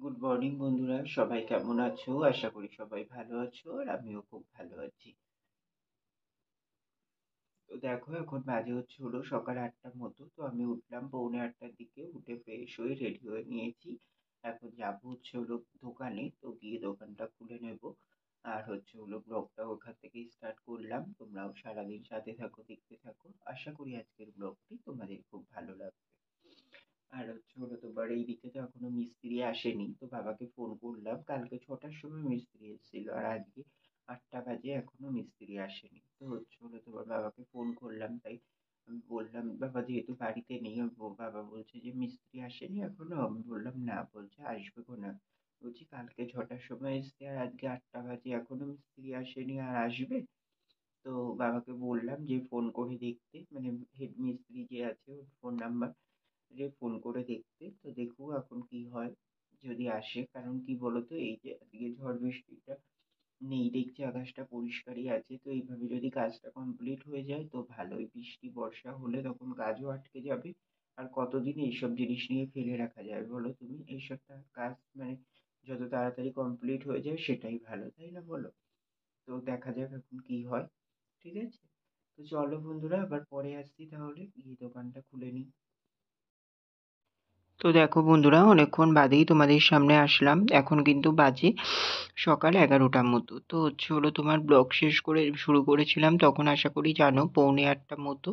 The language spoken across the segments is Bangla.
গুড মর্নিং বন্ধুরা, সবাই কেমন আছো? আশা করি সবাই ভালো আছো আর আমিও খুব ভালো আছি। তো দেখো, এখন বাজে হলো সকাল 8টার মতো। তো আমি উঠলাম পৌনে 8টার দিকে, উঠে ফ্রেশ হয়ে রেডি হয়ে নিয়েছি। এখন যাবো দোকানে, তো গিয়ে দোকানটা খুলে নেব। আর ব্লগটা ওখান থেকেই স্টার্ট করলাম। তোমরাও সারাদিন সাথে থাকো, দেখতে থাকো। আশা করি আজকের ব্লগটি তোমাদের খুব ভালো লাগবে। আর তোমার এইদিকে তো এখনো মিস্ত্রি আসেনি, তো বাবাকে ফোন করলাম। কালকে 6টার সময় মিস্ত্রি এসেছিল, আর আজকে 8টা বাজে এখনো মিস্ত্রি আসেনি। তো তোমার বাবাকে ফোন করলাম, তাই আমি বললাম বাবা যেহেতু বাড়িতে নেই, বাবা বলছে যে মিস্ত্রি আসেনি এখনো। আমি বললাম না, বলছে আসবে না। বলছি কালকে 6টার সময় এসছে আর আজকে 8টা বাজে এখনো মিস্ত্রি আসেনি, আর আসবে? তো বাবাকে বললাম যে ফোন করে দেখতে, মানে হেড মিস্ত্রি যে আছে ওর ফোন নাম্বার ফোন করে দেখতে। তো দেখো এখন কি হয়, যদি আসে। কারণ কি বলতো, এই যে আজকে ঝড় বৃষ্টিটা নেই, দেখছি আকাশটা পরিষ্কারই আছে। তো এইভাবে যদি কাজটা কমপ্লিট হয়ে যায় তো ভালোই। বৃষ্টি বর্ষা হলে তখন কাজও আটকে যাবে। আর কতদিন এইসব জিনিস নিয়ে ফেলে রাখা যায় বলো তুমি? এইসবটা কাজ মানে যত তাড়াতাড়ি কমপ্লিট হয়ে যায় সেটাই ভালো, তাই না বলো? তো দেখা যাক এখন কি হয়। ঠিক আছে, তো চলো বন্ধুরা, আবার পরে আসছি, তাহলে গিয়ে দোকানটা খুলে নিই। তো দেখো বন্ধুরা, অনেকক্ষণ বাদেই তোমাদের সামনে আসলাম। এখন কিন্তু বাজে সকাল 11টার মতো। তো তোমার ব্লগ শেষ করে শুরু করেছিলাম তখন, আশা করি জানো, পৌনে 8টার মতো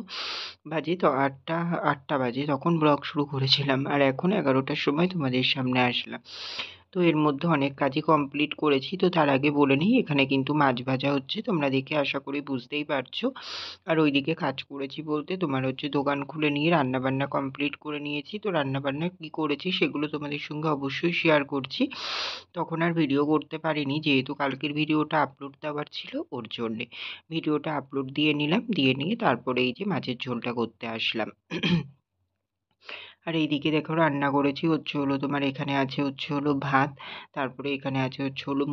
বাজে। তো আটটা বাজে তখন ব্লগ শুরু করেছিলাম, আর এখন 11টার সময় তোমাদের সামনে আসলাম। তো এর মধ্যে অনেক কাজই কমপ্লিট করেছি। তো তার আগে বলে নিই, এখানে কিন্তু মাছ ভাজা হচ্ছে, তোমরা দেখে আশা করি বুঝতেই পারছো। আর ওইদিকে কাজ করেছি বলতে তোমার দোকান খুলে নিয়ে রান্নাবান্না কমপ্লিট করে নিয়েছি। তো রান্নাবান্না কী করেছি সেগুলো তোমাদের সঙ্গে অবশ্যই শেয়ার করছি। তখন আর ভিডিও করতে পারিনি, যেহেতু কালকের ভিডিওটা আপলোড দেওয়ার ছিল, ওর জন্যে ভিডিওটা আপলোড দিয়ে নিলাম। দিয়ে নিয়ে তারপরে এই যে মাছের ঝোলটা করতে আসলাম। আর এইদিকে দেখো রান্না করেছি তোমার, এখানে আছে ভাত। তারপরে এখানে আছে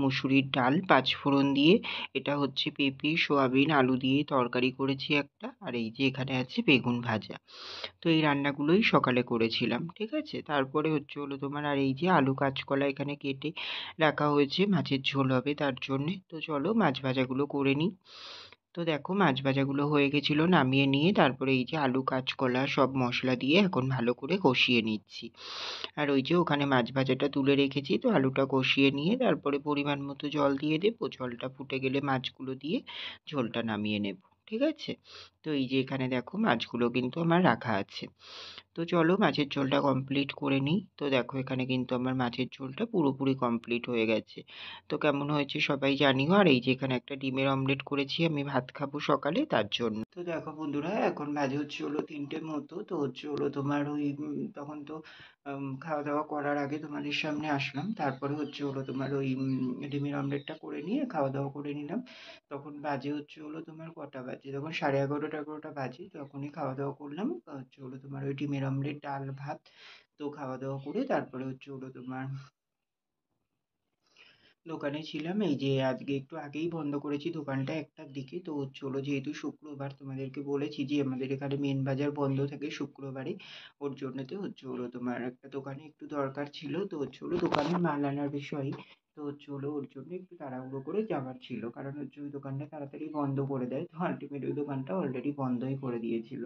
মুসুরির ডাল 5 ফোড়ন দিয়ে। এটা পেঁপে সোয়াবিন আলু দিয়ে তরকারি করেছি একটা। আর এই যে এখানে আছে বেগুন ভাজা। তো এই রান্নাগুলোই সকালে করেছিলাম, ঠিক আছে। তারপরে তোমার, আর এই যে আলু কাঁচকলা এখানে কেটে রাখা হয়েছে, মাছের ঝোল হবে তার জন্যে। তো চলো মাছ ভাজাগুলো করে নিই। তো দেখো মাছ ভাজাগুলো হয়ে গেছিলো, নামিয়ে নিয়ে তারপরে এই যে আলু কাঁচকলা সব মশলা দিয়ে এখন ভালো করে কষিয়ে নিচ্ছি। আর ওই যে ওখানে মাছ ভাজাটা তুলে রেখেছি, তো আলুটা কষিয়ে নিয়ে তারপরে পরিমাণ মতো জল দিয়ে দেবো। জলটা ফুটে গেলে মাছগুলো দিয়ে ঝোলটা নামিয়ে নেব, ঠিক আছে। তো এই যে এখানে দেখো মাছগুলো কিন্তু আমার রাখা আছে। তো চলো মাছের ঝোলটা কমপ্লিট করে নিই। তো দেখো এখানে কিন্তু আমার মাছের ঝোলটা পুরোপুরি কমপ্লিট হয়ে গেছে। তো কেমন হয়েছে সবাই জানিও। আর এই যে এখানে একটা ডিমের অমলেট করেছি, আমি ভাত খাবো সকালে তার জন্য। তো দেখো বন্ধুরা, এখন বাজে 3টের মতো। তো তোমার ওই তখন তো খাওয়া দাওয়া করার আগে তোমাদের সামনে আসলাম। তারপরে তোমার ওই ডিমের অমলেটটা করে নিয়ে খাওয়া দাওয়া করে নিলাম। তখন বাজে তোমার কটা বাজে, তখন 11:30 বাজে। তখনই খাওয়া দাওয়া করলাম। তোমার ওই ডিমের অমলেট ডাল ভাত। তো খাওয়া দাওয়া করে তারপরে তোমার দোকানে ছিলাম। এই যে আজকে একটু আগেই বন্ধ করেছি দোকানটা 1টার দিকে। তো যেহেতু শুক্রবার, তোমাদেরকে বলেছি যে আমাদের এখানে মেন বাজার বন্ধ থাকে শুক্রবারে। ওর জন্যতে তোমার একটা দোকানে একটু দরকার ছিল। তো দোকানের মাল আনার বিষয়। তো ওর জন্য একটু তাড়াহুড়ো করে যাওয়ার ছিল, কারণ ওই দোকানটা তাড়াতাড়ি বন্ধ করে দেয়। তো আলটিমেট ওই দোকানটা অলরেডি বন্ধই করে দিয়েছিল।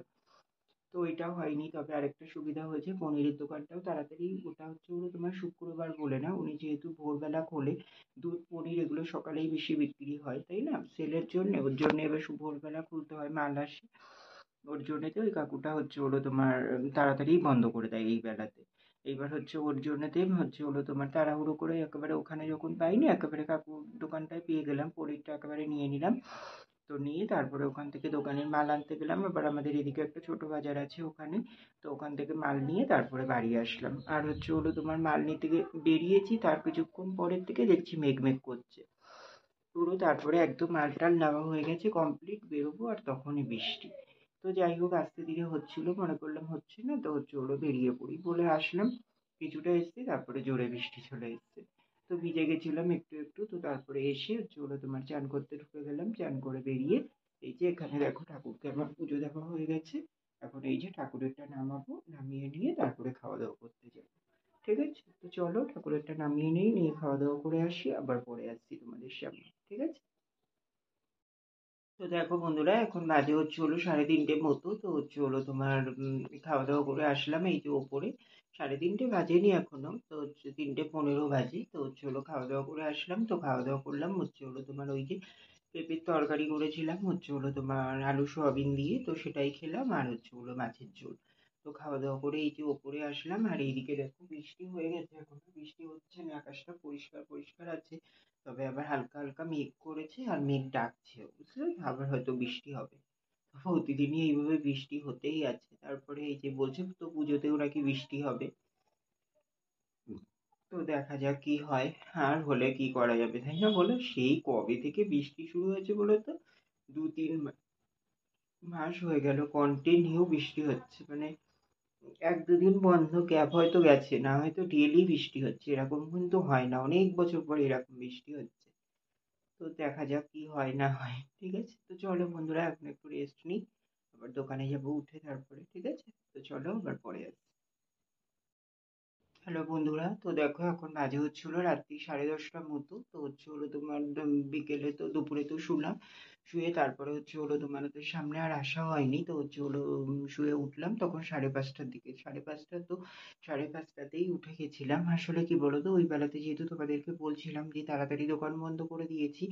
তো ওইটা হয়নি, তবে আরেকটা সুবিধা হয়েছে, পনিরের দোকানটাও তাড়াতাড়ি, ওটা তোমার শুক্রবার বলে না, উনি যেহেতু ভোরবেলা খোলে, দুধ পনির এগুলো সকালেই বেশি বিক্রি হয়, তাই না, সেলের জন্য। ওর জন্য এবার ভোরবেলা খুলতে হয়, মাল আসে। ওর জন্যতে ওই কাকুটা তোমার তাড়াতাড়ি বন্ধ করে দেয় এই বেলাতে। এইবার ওর জন্যতে তোমার তাড়াহুড়ো করে একেবারে ওখানে যখন পাইনি, একেবারে কাকুর দোকানটায় পেয়ে গেলাম, পনিরটা একেবারে নিয়ে নিলাম। তো নিয়ে তারপরে ওখান থেকে দোকানের মাল আনতে গেলাম। আবার আমাদের এদিকে একটা ছোট বাজার আছে ওখানে। তো ওখান থেকে মাল নিয়ে তারপরে বাড়ি আসলাম। আর তোমার মাল নিতে বেরিয়েছি, তার কিছুক্ষণ পরের থেকে দেখছি মেঘ মেঘ করছে পুরো। তারপরে একদম মাল টাল নেওয়া হয়ে গেছে কমপ্লিট, বেরোবো, আর তখনই বৃষ্টি। তো যাই হোক, আস্তে ধীরে হচ্ছিল, মনে করলাম হচ্ছে না, তো বেরিয়ে পড়ি বলে আসলাম। কিছুটা এসছে, তারপরে জোরে বৃষ্টি চলে এসছে। তো ভিজে গেছিলাম একটু একটু। তো তারপরে এসে তোমার চান করতে ঢুকে গেলাম। চান করে বেরিয়ে এই যে এখানে দেখো ঠাকুরকে আমার পুজো দেওয়া হয়ে গেছে। এখন এই যে ঠাকুরেরটা নামাবো, নামিয়ে নিয়ে তারপরে খাওয়া দাওয়া করতে যাবো, ঠিক আছে? তো চলো ঠাকুরেরটা নামিয়ে নেই, নিয়ে খাওয়া দাওয়া করে আসি, আবার পরে আসছি তোমাদের সামনে, ঠিক আছে? তো দেখো বন্ধুরা, এখন বাজে হচ্ছে হলো 3:30 মতো। তো হচ্ছে হলো তোমার খাওয়া দাওয়া করে আসলাম এই যে ওপরে। 3:30 বাজেনি এখনো, তো হচ্ছে 3:15 বাজে। তো হচ্ছে হলো খাওয়া দাওয়া করে আসলাম, তো খাওয়া দাওয়া করলাম হচ্ছে হলো তোমার ওই যে পেঁপের তরকারি করেছিলাম হচ্ছে হলো তোমার আলু সোয়াবিন দিয়ে, তো সেটাই খেলাম, আর হচ্ছে হলো মাছের ঝোল। তো খাওয়া দাওয়া করে এই যে ওপরে আসলাম, আর এইদিকে দেখো বৃষ্টি হয়ে গেছে, এখন বৃষ্টি হচ্ছে না, আকাশটা পরিষ্কার পরিষ্কার আছে। তবে আবার হালকা হালকা মেঘ করেছে আর মেঘ ডাকছে, বুঝলে, আবার হয়তো বৃষ্টি হবে। প্রতিদিনই এইভাবে বৃষ্টি হতেই আছে, তারপরে এই যে বলছে তো পুজোতেও নাকি বৃষ্টি হবে। তো দেখা যাক কি হয়। আর হলে কি করা যাবে, তাই না বলো? সেই কবে থেকে বৃষ্টি শুরু হয়েছে বলো তো? 2-3 মাস হয়ে গেল কন্টিনিউ বৃষ্টি হচ্ছে, মানে 1-2 দিন বন্ধ গ্যাপ হয়তো গেছে, না হয়তো ডেইলি বৃষ্টি হচ্ছে, এরকম কিন্তু হয় না, অনেক বছর পরে এরকম বৃষ্টি হচ্ছে। তো দেখা যাক কি হয় না হয়, ঠিক আছে? তো চলো বন্ধুরা, এখন একটু রেস্ট নিই, আবার দোকানে যাবো উঠে তারপরে, ঠিক আছে? তো চলো আবার পরে আসছি। হ্যালো বন্ধুরা, তো দেখো এখন বাজে হচ্ছিল রাত্রি 10:30 মতো। তো হচ্ছে হলো তোমার বিকেলে তো দুপুরে তো শুলাম, শুয়ে তারপরে হচ্ছে হলো তোমার ওদের সামনে আর আসা হয়নি। তো হচ্ছে হলো শুয়ে উঠলাম তখন 5:30টার দিকে, 5:30, তো 5:30তেই উঠে গেছিলাম। আসলে কি বলতো, ওই বেলাতে যেহেতু তোমাদেরকে বলছিলাম যে তাড়াতাড়ি দোকান বন্ধ করে দিয়েছি,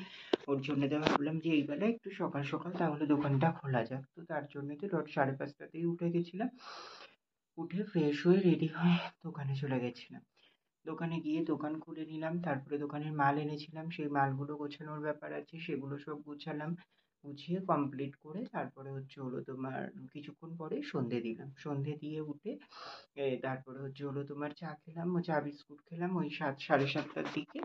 ওর জন্য তো ভাবলাম যে এই বেলা একটু সকাল সকাল তাহলে দোকানটা খোলা যাক, তো তার জন্য তো 5:30তেই উঠে গেছিলাম। উঠে ফ্রেশ হয়ে রেডি হয়ে দোকানে চলে গেছিলাম। দোকানে গিয়ে দোকান খুলে নিলাম, তারপরে দোকানের মাল এনেছিলাম, সেই মালগুলো গোছানোর ব্যাপার আছে, সেগুলো সব গুছালাম। গুছিয়ে কমপ্লিট করে তারপরে হচ্ছে হলো তোমার কিছুক্ষণ পরে সন্ধে দিলাম, সন্ধে দিয়ে উঠে তারপরে হচ্ছে হলো তোমার চা খেলাম, ও চা বিস্কুট খেলাম ওই 7, 7:30টার দিকে।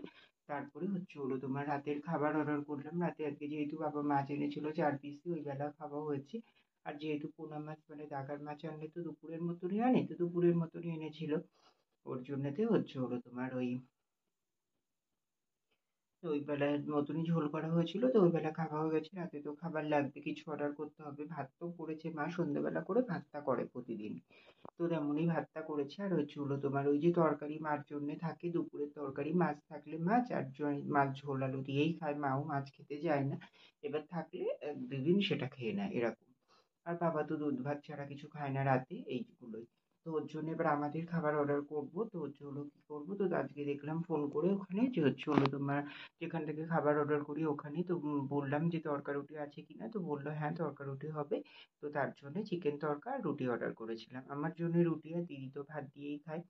তারপরে হচ্ছে হলো তোমার রাতের খাবার অর্ডার করলাম। রাতে আজকে যেহেতু বাবা মাছ এনেছিল 4 পিসি, ওই বেলা খাওয়া হয়েছে। আর যেহেতু পোনা মাছ মানে দাগার মাছ আনলে তো দুপুরের মতনই আনে, তো দুপুরের মতনই এনেছিল। ওর জন্যতে হচ্ছে হলো তোমার ওই বেলার মতনই ঝোল করা হয়েছিল, তো ওই বেলা খাওয়া হয়ে গেছে। রাতে তো খাবার লাগবে, কিছু অর্ডার করতে হবে। ভাত তো করেছে মা, সন্ধ্যেবেলা করে ভাতটা করে প্রতিদিন, তো তেমনই ভাতটা করেছে। আর হচ্ছে হলো তোমার ওই যে তরকারি মার জন্যে থাকে, দুপুরের তরকারি, মাছ থাকলে মাছ, আর মাছ ঝোল আলু দিয়েই খায়, মাও মাছ খেতে যায় না। এবার থাকলে 1-2 দিন সেটা খেয়ে নেয় এরকম। আর বাবা তো দুধ ভাত ছাড়া কিছু খায় না রাতে, এইগুলোই। তো ওর জন্য এবার আমাদের খাবার অর্ডার করব, তো হচ্ছে হলো কি করবো, তো আজকে দেখলাম ফোন করে ওখানে যে হচ্ছে হলো তোমার যেখান থেকে খাবার অর্ডার করি ওখানে, তো বললাম যে তরকা রুটি আছে কিনা, তো বললো হ্যাঁ তরকা রুটি হবে। তো তার জন্য চিকেন তরকা আর রুটি অর্ডার করেছিলাম, আমার জন্য রুটি, আর দিদি তো ভাত দিয়েই খায়।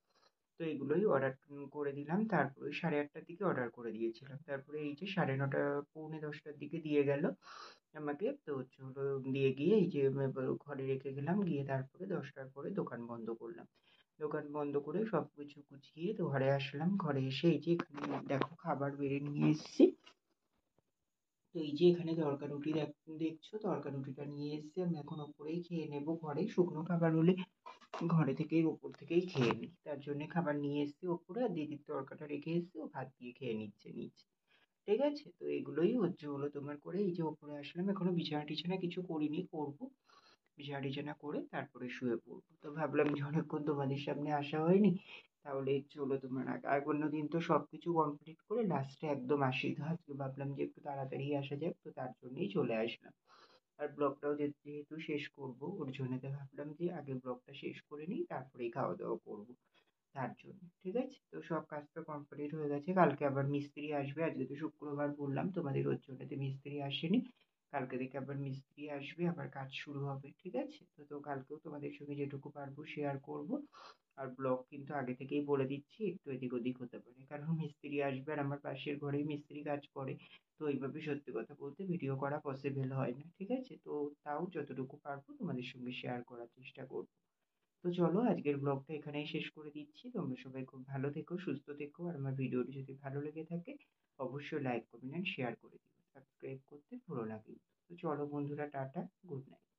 তো এগুলোই অর্ডার করে দিলাম, তারপরে ওই 8:30টার দিকে অর্ডার করে দিয়েছিলাম। তারপরে এই যে 9:30, পৌনে 10টার দিকে দিয়ে গেল আমাকে। তো হচ্ছে হলো দিয়ে গিয়ে এই যে ঘরে রেখে গেলাম, গিয়ে তারপরে 10টার পরে দোকান বন্ধ করলাম। দোকান বন্ধ করে সব কিছু গুছিয়ে তো ঘরে আসলাম। ঘরে এসে এই যে এখানে দেখো খাবার বেড়ে নিয়ে এসেছি। তো এই যে এখানে তরকা রুটি দেখছো, তরকা রুটিটা নিয়ে এসেছি, আমি এখন ওপরেই খেয়ে নেবো। ঘরে শুকনো খাবার হলে ঘরে থেকেই ওপর থেকেই খেয়ে নিই, তার জন্য খাবার নিয়ে এসেছি ওপরে, আর দিদির তরকাটা রেখে এসেছি, ও ভাত দিয়ে খেয়ে নিচ্ছে নিচে। ঠিক আছে, তো এগুলোই হচ্ছে হলো তোমার করে এই যে ওপরে আসলাম, এখনো বিছানা টিছানা কিছু করিনি, করবো। বিছানা টিছানা করে তারপরে শুয়ে পড়বো। তো ভাবলাম যে অনেকক্ষণ তোমাদের সামনে আসা হয়নি, তাহলে চলো তোমার আর অন্যদিন তো সবকিছু কমপ্লিট করে লাস্টে একদম আসি, তো আজকে ভাবলাম যে একটু তাড়াতাড়ি আসা যাক, তো তার জন্যই চলে আসলাম। আর ব্লগটাও যেহেতু শেষ করবো, ওর জন্য তো ভাবলাম যে আগে ব্লগটা শেষ করে নিই, তারপরেই খাওয়া দাওয়া করবো, তার জন্য। ঠিক আছে, তো সব কাজ তো কমপ্লিট হয়ে গেছে। কালকে আবার মিস্ত্রি আসবে, আজকে তো শুক্রবার বললাম তোমাদের, ওর জন্যতে মিস্ত্রি আসেনি। কালকে থেকে আবার মিস্ত্রি আসবে, আবার কাজ শুরু হবে। ঠিক আছে, তো কালকেও তোমাদের সঙ্গে যেটুকু পারবো শেয়ার করব। আর ব্লগ কিন্তু আগে থেকেই বলে দিচ্ছি একটু এদিক ওদিক হতে পারে, কারণ মিস্ত্রি আসবে আর আমার পাশের ঘরেই মিস্ত্রি কাজ করে। তো এইভাবে সত্যি কথা বলতে ভিডিও করা পসিবল হয় না, ঠিক আছে? তো তাও যতটুকু পারবো তোমাদের সঙ্গে শেয়ার করার চেষ্টা করবো। তো চলো আজকের ব্লগটা এখানেই শেষ করে দিচ্ছি। তোমরা সবাই খুব ভালো থেকো, সুস্থ থেকো, আর আমার ভিডিওটি যদি ভালো লেগে থাকে অবশ্যই লাইক, কমেন্ট অ্যান্ড শেয়ার করে দিও। সাবস্ক্রাইব করতে ভুলো না কিন্তু। তো চলো বন্ধুরা, টাটা, গুড নাইট।